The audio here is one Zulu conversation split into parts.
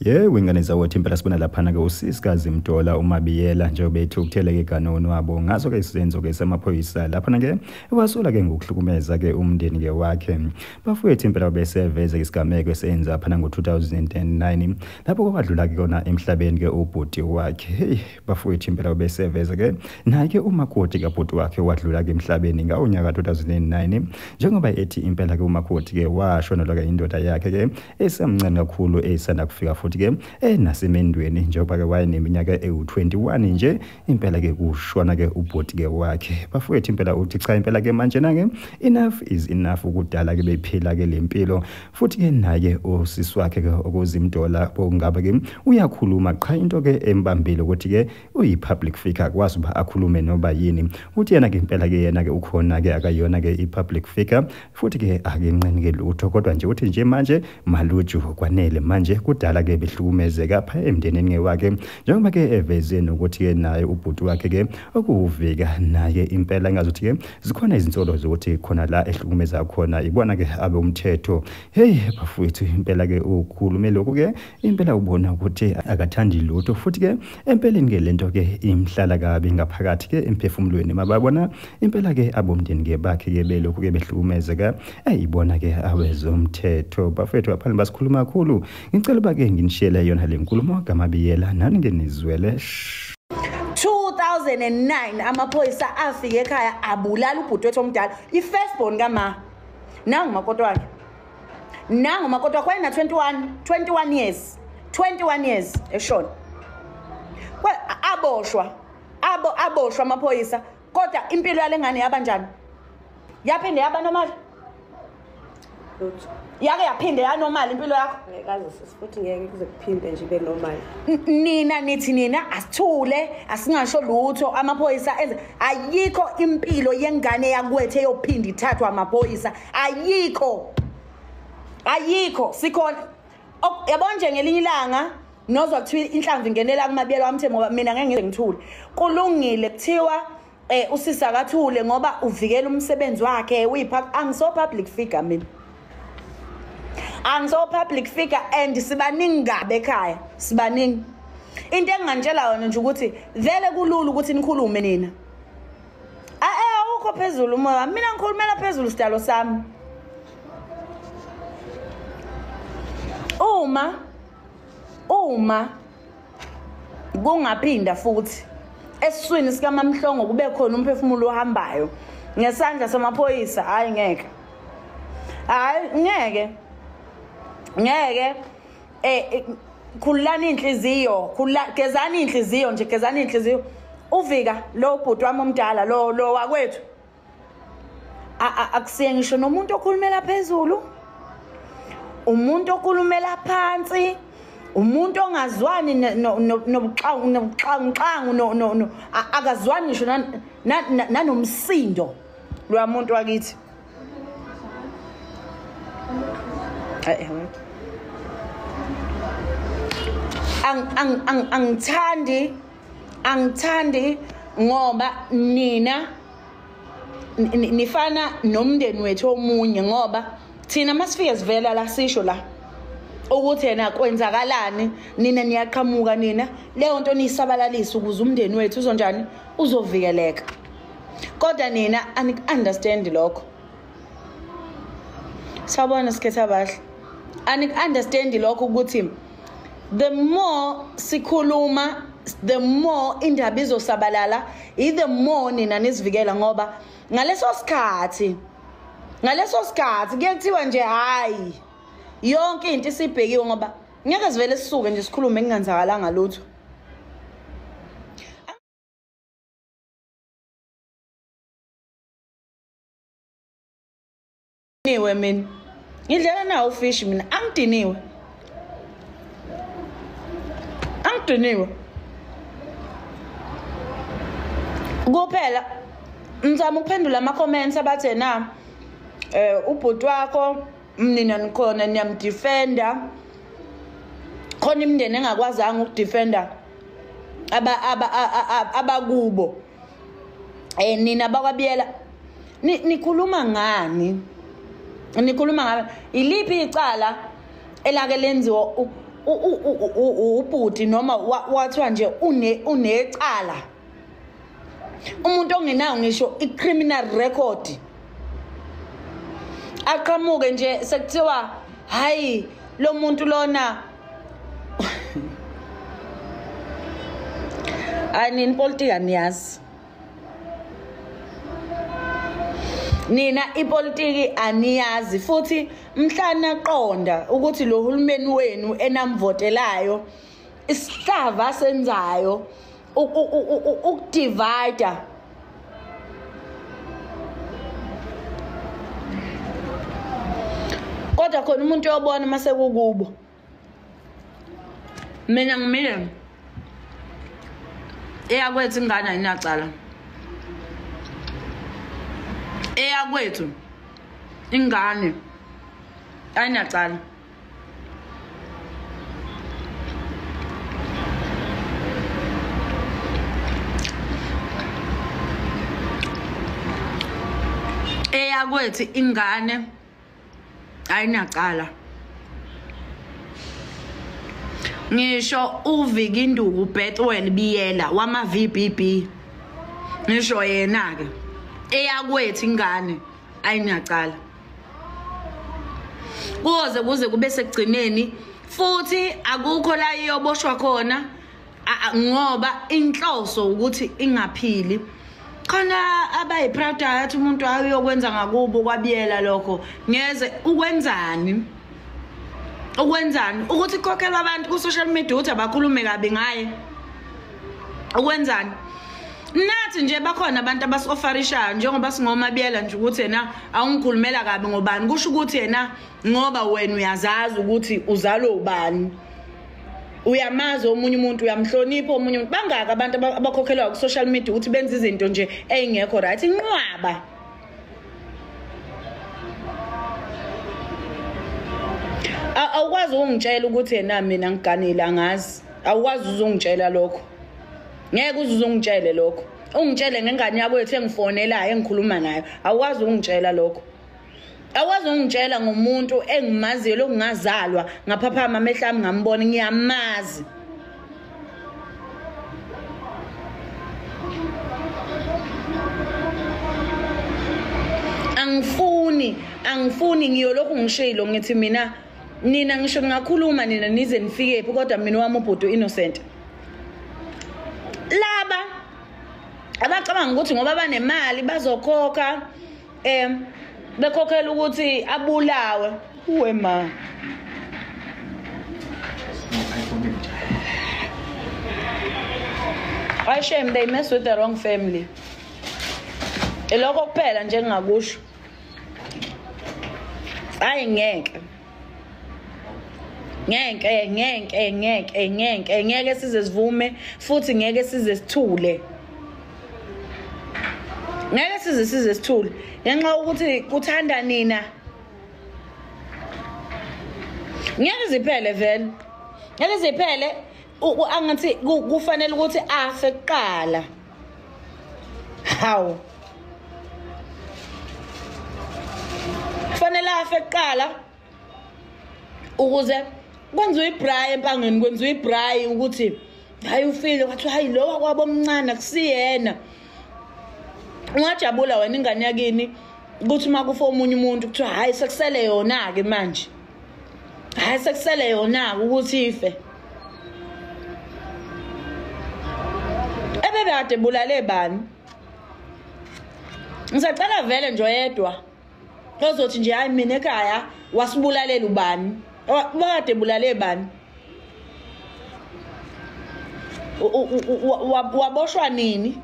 Wingane zawethu impela sibona laphana ke usisikazi Mdola uMabiyela njengoba ethi ukutheleke iganono wabo ngaso ke isenzo ke samaphoyisa laphana ke wasula ke ngokuhlukumeza ke umndeni ke wakhe bafowethu impela beseveze isigameko esenza phana ngo2009 lapho kwadlula ke kona emhlabeni ke ubhuti wakhe bafowethu impela beseveze ke naye ke umakoti kabhuti wakhe wadlula ke emhlabeni ngawunyaka 2009 njengoba ethi impela ke umakoti ke washona ke indoda yakhe ke esamncane kakhulu esanda kufika futhi ke nasemendweni njengoba ke wayeneminyaka ewu21 nje impela ke kushona ke ubhuti ke wakhe bafowethu impela uthi cha impela ke manje na ke enough is enough ukudala ke bephila ke lempilo futhi ke naye osisi wakhe ke okuzimdola bongaba ke uyakhuluma qha into ke embambile ukuthi ke uyi-public figure kwazi uba akhulume noba yini uthi yena ke impela ke yena ke ukhona ke akayona ke i-public figure futhi ke akenqeni ke lutho kodwa nje uthi nje manje maluju kwanele manje kudala ke behlukumezeka pha emndenini ngewakhe njengoba ke eveze nokuthi ke naye ubhuti wakhe ke okuvika naye impela ngazuthi ke zikhona izinsolo zokuthi khona la ehlukumeza khona ibona ke abe umthetho bafowethu impela ke ukhulume lokho ke impela ubona ukuthi akathandi lutho futhi ke empeleni ke lento ke imhlala kabi ngaphakathi ke emphefumulweni mababona impela ke abomndeni ke bakhe ke belokho ke behlukumezeka ibona ke awezomthetho bafowethu apha basikhuluma kakhulu ngicela ba ke nginishele yona le nkulumo kaMabiyela nani ngenizwele 2009 amaphoyisa afike ekhaya abulala ubhuti wethu omdala i-firstborn kama nangu makoti wakhe wayena 21 years eshona aboshwa amaphoyisa kodwa impilo yale ngane yabanjani yaphinde yaba normal yake yaphinde yanormal impilo yakho ngeke futhi ngeke kuze kuphinde nje ibe normal nina nithi nina asithule asingasho lutho amaphoyisa enze ayikho impilo yengane yakwethu eyophinda ithathwa amaphoyisa ayikho sikhona yabona nje ngelinye ilanga nozwa kuthiwa inhlamvu ingenela kuMabiyela wamthe ngoba mina ngeke ngize ngithule kulungile kuthiwa usisa kathule ngoba uvikela umsebenzi wakhe angiso public figure mina public figure and sibaningi ngabe ekhaya sibaningi into engangitshela wona nje ukuthi vele kulula ukuthi nikhulume nina awukho phezulu umoya mina ngikhulumela phezulu sidalo sami uma kungaphinda futhi esiswini sikaMamhlongo kube khona umphefumulo ohambayo ngesandla samaphoyisa ngeke khulani inhliziyo gezani inhliziyo uvika lo bhuti wami omdala lo wakwethu akusiye ngisho nomuntu okhulumela phezulu umuntu okhulumela phansi umuntu ongazwani nobuxangu akazwani ngisho nanomsindo lwamuntu wakithi angithandi ngoba nina nifana nomndeni wethu omunye ngoba thina masifike sivela la sisho la ukuthi yena kwenzakalani nina niyaqhamuka nina leyo nto niyisabalalisa ukuze umndeni wethu uzonjani uzovikeleka kodwa nina anik-understand lokho sabona sikhetha bahle anik-understand lokho ukuthi the more sikhuluma the more indaba izosabalala the more nina nisivikela ngoba ngaleso sikhathi kuyethiwa nje hayi yonke into isibhekiwe ngoba ngeke sivele sisuke nje sikhulume engenzakalanga lutho niwe mina ngidlela nawo ufish mina angidiniwe kuphela ngizama ukuphendula ama-comments abathe na ubhuti wakho nina nikhona niyamdefenda khona imindeni engakwazanga ukudefenda abakubo nina bakwaBiyela nikhuluma ngani iliphi icala elake lenziwa ubhuti noma wathiwa nje unecala umuntu ongenayo ngisho i-criminal record aqhamuke nje sekuthiwa hayi lo muntu lona anini politics aniyazi nina ipolitiki aniyazi futhi mhlana qonda ukuthi lo hulumeni wenu enamvotelayo isihlava senzayo ukudivide kodwa khona umuntu yobona mase kukubo mina ngimile eyakwethu ingane ayinacala eyakwethu ingane ayinacala eyakwethu ingane ayinacala ngisho uViki Induku Bethwel Biyela wama VBB ngisho yena ke eyakwethu ingane ayinacala kuze kube sekugcineni futhi akukho la iyoboshwa khona ngoba inhloso ukuthi ingaphili khona abayiproud athi umuntu ayokwenza ngakubo kwabiyela lokho ngeze ukwenzani ukuthi kokhela abantu ku social media uthi abakhulume kabi ngaye ukwenzani nathi nje bakhona abantu abasofarishayo njengoba singomabiyela nje ukuthi yena awungikhulumela kabi ngobani kusho ukuthi yena ngoba wena uyazazi ukuthi uzalo ubani uyamazi omunye umuntu uyamhlonipha omunye umuntu bangaka abantu abakhokhelwa ku social media ukuthi benze izinto nje ezingekho right inqwaba awukwazi ungitshela ukuthi yena mina ngiganile angazi awukwazi uzungitshela lokho ngeke uzungitshele lokho ungitshele ngengane yakwethu engifonelayo engikhuluma nayo awukwazi ungitshela lokho awukwazi ungitshela ngomuntu engimaziyo lokungazalwa ngaphaphama amehla ami ngambona ngiyamazi angifuni ngiyolokhu ngishilo ngithi mina nina ngisho ngakhuluma nina nize nifike phi kodwa mina wami ubhuti innocent laba abacabanga ukuthi ngoba banemali bazokhokha bekhokhela ukuthi abulawe uwema I shame they mess with the wrong family eloko kuphela nje ngingakusho hayi ngeke size sivume futhi ngeke size sithule ngeke size sithule ngenxa ukuthi kuthanda nina ngeke ziphele vele ngeke ziphele angathi kufanele ukuthi afe kuqala hawu kufanele afe kuqala ukuze kwenziwe ibrayi empangeni kwenziwe ibrayi ukuthi hayi ufile wathi hayi lo wakwabo omncane akusiyena ungajabula wena ingane yakini ukuthi makufa omunye umuntu kuthiwa hayi sekusele yona ke manje hayi sekusele yona ukuthi ife ebebe kade bulale bani ngisacela vele nje oyedwa ozothi nje hayi mina ekhaya wasibulalela ubani wakade bulale bani waboshwa nini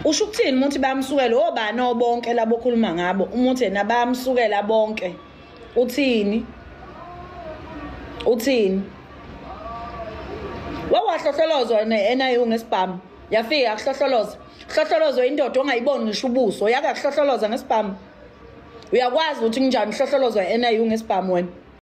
usho ukuthini umuntu bayamsukela obani obonke labo khuluma ngabo umuntu yena bayamsukela bonke uthini wawahlohlolozwa NIU ngesibhamu yafika hlohlolozo indoda ongayiboni ngisho ubuso yaka hlohloloza ngesibhamu uyakwazi ukuthi njani hlohlolozwa NIU ngesibhamu wena